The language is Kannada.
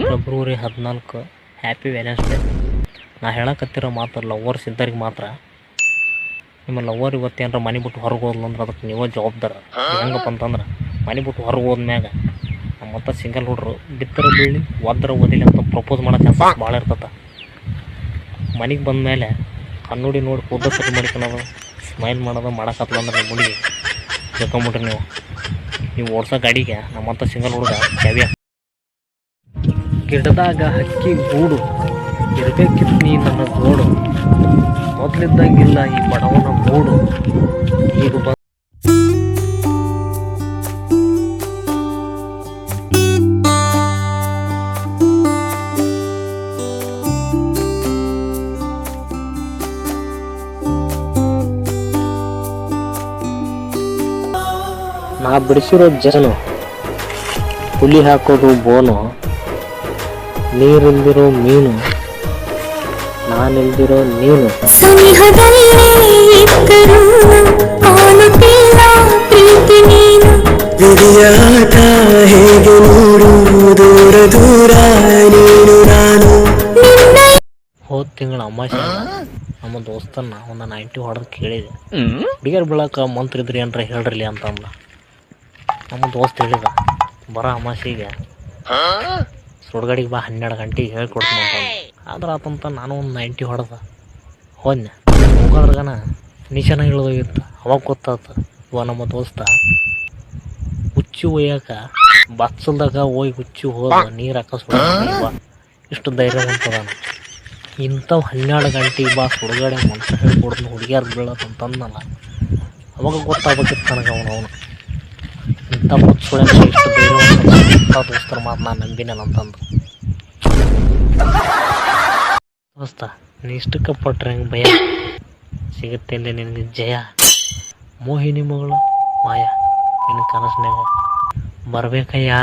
February 14 happy valence day. ನಾ ಹೇಳಕತ್ತಿರೋ ಮಾತು ಲವರ್ಸ್ ಇದ್ದರಿಗೆ ಮಾತ್ರ. ನಿಮ್ಮ ಲವರ್ ಇವತ್ತೇನಾರ ಮನೆ ಬಿಟ್ಟು ಹೊರಗೆ ಹೋದ್ಲಂದ್ರೆ ಅದಕ್ಕೆ ನೀವೇ ಜವಾಬ್ದಾರ. ಹೆಂಗಪ್ಪ ಅಂತಂದ್ರೆ ಮನೆ ಬಿಟ್ಟು ಹೊರಗೆ ಹೋದ್ಮ್ಯಾಗ ಮತ್ತು ಸಿಂಗಲ್ ಹುಡ್ರು ಬಿತ್ತರ ಬೀಳಿ ಒದ್ರ ಓದಿಲ್ಲ ಅಂತ ಪ್ರಪೋಸ್ ಮಾಡೋ ಚಾನ್ಸಸ್ ಭಾಳ ಇರ್ತದೆ. ಮನೆಗೆ ಬಂದಮೇಲೆ ಕಣ್ಣುಡಿ ನೋಡಿ ಕೂದಲು ಸರಿ ಮಾಡ್ಕೊಳೋದು, ಸ್ಮೈಲ್ ಮಾಡೋದು ಮಾಡಕತ್ಲ ಅಂದ್ರೆ ನಿಮ್ಮ ಹುಡುಗಿ ತಿಳ್ಕೊಂಬಿಟ್ರಿ ನೀವು ಓಡ್ಸೋ ಗಾಡಿಗೆ ನಮ್ಮಂಥ ಸಿಂಗಲ್ ಹುಡುಗ ಕ್ಯಾವಿಯ. ಗಿಡದಾಗ ಹಕ್ಕಿ ಗೂಡು ಇರಬೇಕಿತ್ತು ನೀ ನನ್ನ ಗೋಡು, ಮೊದಲಿದ್ದಂಗಿಲ್ಲ ಈ ಬಡವನ ಮೂಡು. ಈಗ ನಾ ಬಿಡಿಸಿರೋ ಜನು ಹುಲಿ ಹಾಕೋದು ಬೋನು, ನೀರಿಲ್ದಿರೋ ಮೀನು ನಾನಿಲ್ದಿರೋ ನೀನು. ವಿಧಿಯಾಟ ಹೇಗೆ ನೋಡು ದೂರ ದೂರ ನೀನು ನಾನು. ಹೋದ ತಿಂಗಳ ಅಮಾವಾಸ್ಯೆ ನಮ್ಮ ದೋಸ್ತನ್ನ ಒಂದು 90 ಹೊಡೆದು ಕೇಳಿದೆ, ಹುಡುಗಿಯರ್ ಬೀಳಕ್ಕೆ ಮಂತ್ರ ಇದ್ರಿ ಏನ್ರ ಹೇಳ್ರಲಿ ಅಂತಂದ. ನಮ್ಮ ದೋಸ್ತ್ ಹೇಳಿದ, ಬರೋ ಅಮಾವಾಸ್ಯೆಗೆ ಸುಡ್ಗಾಡಿಗೆ ಬಾ 12 ಗಂಟೆಗೆ ಹೇಳ್ಕೊಡ್ತೀನಿ ಅಂತಂದು. ಆದ್ರೆ ಆತಂತ ನಾನು ಒಂದು 90 ಹೊಡೆದ ಹೋದ್ನೆ. ಹೋಗೋದ್ರಾಗನ ನಿಶಾನ ಇಳಿದೋಗಿತ್ತು. ಅವಾಗ ಗೊತ್ತಾಯ್ತು ಇವ ನಮ್ಮ ದೋಸ್ತ ಹುಚ್ಚು ಒಯ್ಯಾಕ ಬಚ್ಚಲ್ದಾಗ ಹೋಗಿ ಹುಚ್ಚು ಹೋದ ನೀರು ಹಾಕ ಸುಡ ಇಷ್ಟು ಧೈರ್ಯವಂತದಾನ. ಇಂಥವು 12 ಗಂಟೆಗೆ ಬಾ ಸುಡುಗಾಡೆ ಮಂತ್ರ ಹೇಳ್ಕೊಡ್ತೀನಿ ಹುಡುಗಿಯಾರು ಬೀಳತ್ತಂತಂದಲ್ಲ. ಅವಾಗ ಗೊತ್ತಾಗಬೇಕಿತ್ತು ನನಗೆ ಅವನು ಇಂಥ ಮುಚ್ಚುಳೆ ಇಷ್ಟು ಧೈರ್ಯವಂತ ಇಂಥ ದೋಸ್ತರ ಮಾತು ನಾನು ನಂಬಿನಲ್ಲ ಅಂತಂದು. ದೋಸ್ತ ನೀ ಇಷ್ಟಕ್ಕೆ ಪಟ್ರೆ ಹೆಂಗೆ ಭಯ ಸಿಗುತ್ತೆ ಇಲ್ಲಿ ನಿನಗೆ ಜಯ. ಮೋಹಿನಿ ಮಗಳು ಮಾಯ ನಿನ್ನ ಕನಸಿನಾಗ ಬರ್ಬೇಕಯ್ಯ.